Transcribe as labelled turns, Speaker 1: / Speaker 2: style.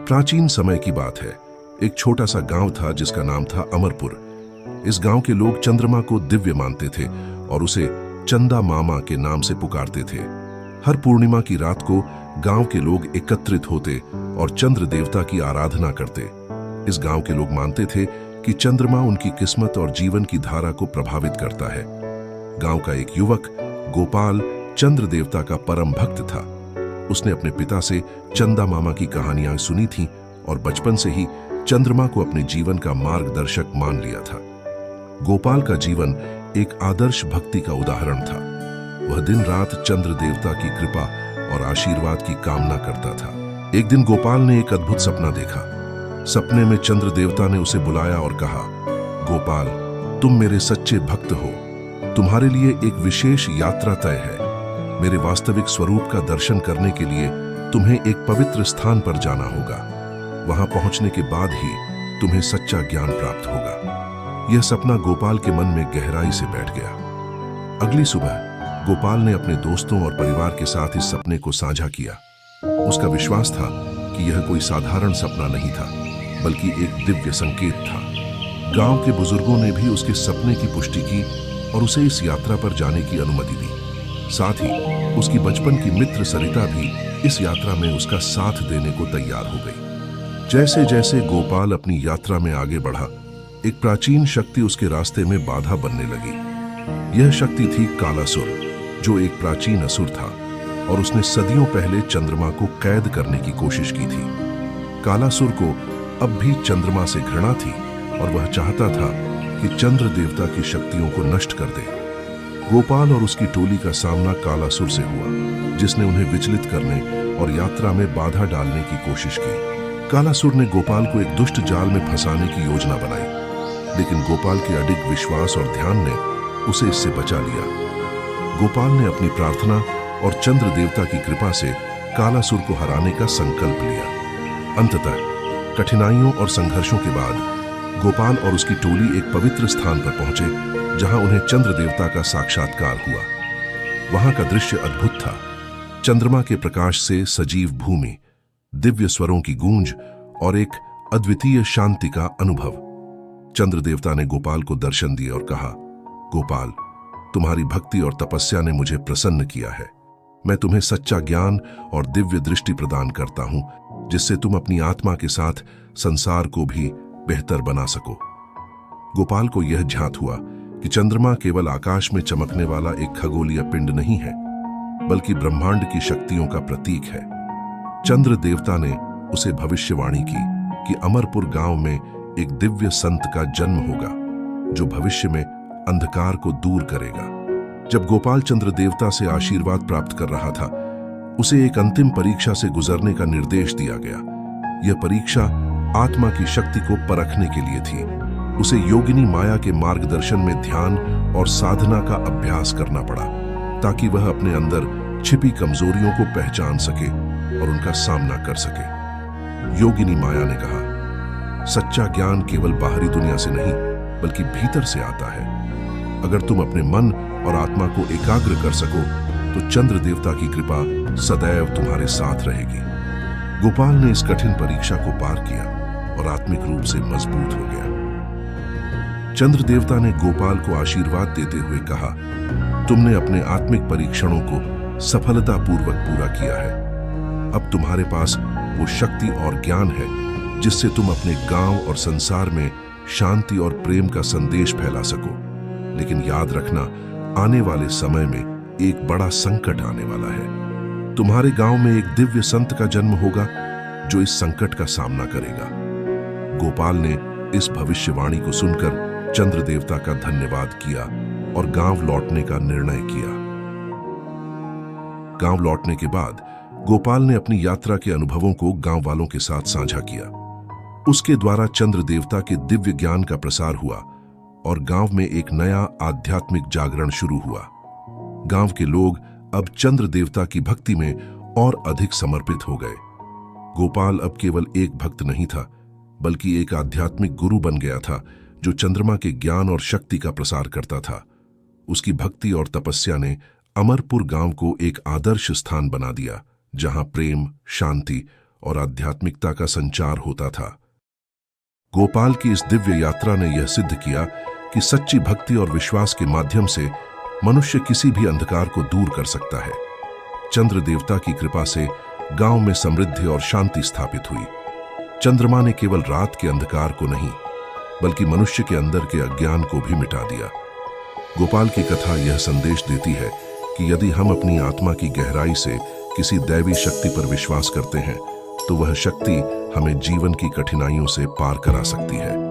Speaker 1: प्राचीन समय की बात है। एक छोटा सा गांव था जिसका नाम था अमरपुर। इस गांव के लोग चंद्रमा को दिव्य मानते थे और उसे चंदा मामा के नाम से पुकारते थे। हर पूर्णिमा की रात को गांव के लोग एकत्रित होते और चंद्र देवता की आराधना करते। इस गांव के लोग मानते थे कि चंद्रमा उनकी किस्मत और जीवन की धारा को प्रभावित करता है। गांव का एक युवक गोपाल चंद्र देवता का परम भक्त था। उसने अपने पिता से चंदा मामा की कहानियां सुनी थीं और बचपन से ही चंद्रमा को अपने जीवन का मार्गदर्शक मान लिया था। गोपाल का जीवन एक आदर्श भक्ति का उदाहरण था। वह दिन रात चंद्र देवता की कृपा और आशीर्वाद की कामना करता था। एक दिन गोपाल ने एक अद्भुत सपना देखा। सपने में चंद्र देवता ने उसे बुलाया और कहा, गोपाल, तुम मेरे सच्चे भक्त हो। तुम्हारे लिए एक विशेष यात्रा तय है। मेरे वास्तविक स्वरूप का दर्शन करने के लिए तुम्हें एक पवित्र स्थान पर जाना होगा। वहां पहुंचने के बाद ही तुम्हें सच्चा ज्ञान प्राप्त होगा। यह सपना गोपाल के मन में गहराई से बैठ गया। अगली सुबह गोपाल ने अपने दोस्तों और परिवार के साथ इस सपने को साझा किया। उसका विश्वास था कि यह कोई साधारण सपना नहीं था, बल्कि एक दिव्य संकेत था। गांव के बुजुर्गों ने भी उसके सपने की पुष्टि की और उसे इस यात्रा पर जाने की अनुमति दी। साथ ही उसकी बचपन की मित्र सरिता भी इस यात्रा में उसका साथ देने को तैयार हो गई। जैसे जैसे गोपाल अपनी यात्रा में आगे बढ़ा, एक प्राचीन शक्ति उसके रास्ते में बाधा बनने लगी। यह शक्ति थी कालासुर, जो एक प्राचीन असुर था और उसने सदियों पहले चंद्रमा को कैद करने की कोशिश की थी। कालासुर को अब भी चंद्रमा से घृणा थी और वह चाहता था कि चंद्र देवता की शक्तियों को नष्ट कर दे। गोपाल और उसकी टोली का सामना कालासुर से हुआ, जिसने उन्हें विचलित करने और यात्रा में बाधा डालने की कोशिश की। कालासुर ने गोपाल को एक दुष्ट जाल में फंसाने की योजना बनाई, लेकिन गोपाल के अडिग विश्वास और ध्यान ने उसे इससे बचा लिया। गोपाल ने अपनी प्रार्थना और चंद्र देवता की कृपा से कालासुर को हराने का संकल्प लिया। अंततः कठिनाइयों और संघर्षों के बाद गोपाल और उसकी टोली एक पवित्र स्थान पर पहुंचे, जहां उन्हें चंद्र देवता का साक्षात्कार हुआ। वहां का दृश्य अद्भुत था। चंद्रमा के प्रकाश से सजीव भूमि, दिव्य स्वरों की गूंज और एक अद्वितीय शांति का अनुभव। चंद्र देवता ने गोपाल को दर्शन दिए और कहा, गोपाल, तुम्हारी भक्ति और तपस्या ने मुझे प्रसन्न किया है। मैं तुम्हें सच्चा ज्ञान और दिव्य दृष्टि प्रदान करता हूं, जिससे तुम अपनी आत्मा के साथ संसार को भी बेहतर बना सको। गोपाल को यह ज्ञात हुआ कि चंद्रमा केवल आकाश में चमकने वाला एक खगोलीय पिंड नहीं है, बल्कि ब्रह्मांड की शक्तियों का प्रतीक है। चंद्र देवता ने उसे भविष्यवाणी की कि अमरपुर गांव में एक दिव्य संत का जन्म होगा, जो भविष्य में अंधकार को दूर करेगा। जब गोपाल चंद्र देवता से आशीर्वाद प्राप्त कर रहा था, उसे एक अंतिम परीक्षा से गुजरने का निर्देश दिया गया। यह परीक्षा आत्मा की शक्ति को परखने के लिए थी। उसे योगिनी माया के मार्गदर्शन में ध्यान और साधना का अभ्यास करना पड़ा, ताकि वह अपने अंदर छिपी कमजोरियों को पहचान सके और उनका सामना कर सके। योगिनी माया ने कहा, सच्चा ज्ञान केवल बाहरी दुनिया से नहीं, बल्कि भीतर से आता है। अगर तुम अपने मन और आत्मा को एकाग्र कर सको, तो चंद्र देवता की कृपा सदैव तुम्हारे साथ रहेगी। गोपाल ने इस कठिन परीक्षा को पार किया और आत्मिक रूप से मजबूत हो गया। चंद्र देवता ने गोपाल को आशीर्वाद देते हुए कहा, तुमने अपने आत्मिक परीक्षणों को सफलतापूर्वक पूरा किया है। अब तुम्हारे पास वो शक्ति और ज्ञान है जिससे तुम अपने गांव और संसार में शांति और प्रेम का संदेश फैला सको। लेकिन याद रखना, आने वाले समय में एक बड़ा संकट आने वाला है। तुम्हारे गांव में एक दिव्य संत का जन्म होगा, जो इस संकट का सामना करेगा। गोपाल ने इस भविष्यवाणी को सुनकर चंद्र देवता का धन्यवाद किया और गांव लौटने का निर्णय किया। गांव लौटने के बाद गोपाल ने अपनी यात्रा के अनुभवों को गांव वालों के साथ साझा किया। उसके द्वारा चंद्र देवता के दिव्य ज्ञान का प्रसार हुआ और गांव में एक नया आध्यात्मिक जागरण शुरू हुआ। गांव के लोग अब चंद्र देवता की भक्ति में और अधिक समर्पित हो गए। गोपाल अब केवल एक भक्त नहीं था, बल्कि एक आध्यात्मिक गुरु बन गया था, जो चंद्रमा के ज्ञान और शक्ति का प्रसार करता था। उसकी भक्ति और तपस्या ने अमरपुर गांव को एक आदर्श स्थान बना दिया, जहां प्रेम, शांति और आध्यात्मिकता का संचार होता था। गोपाल की इस दिव्य यात्रा ने यह सिद्ध किया कि सच्ची भक्ति और विश्वास के माध्यम से मनुष्य किसी भी अंधकार को दूर कर सकता है। चंद्र देवता की कृपा से गांव में समृद्धि और शांति स्थापित हुई। चंद्रमा ने केवल रात के अंधकार को नहीं, बल्कि मनुष्य के अंदर के अज्ञान को भी मिटा दिया। गोपाल की कथा यह संदेश देती है कि यदि हम अपनी आत्मा की गहराई से किसी दैवी शक्ति पर विश्वास करते हैं, तो वह शक्ति हमें जीवन की कठिनाइयों से पार करा सकती है।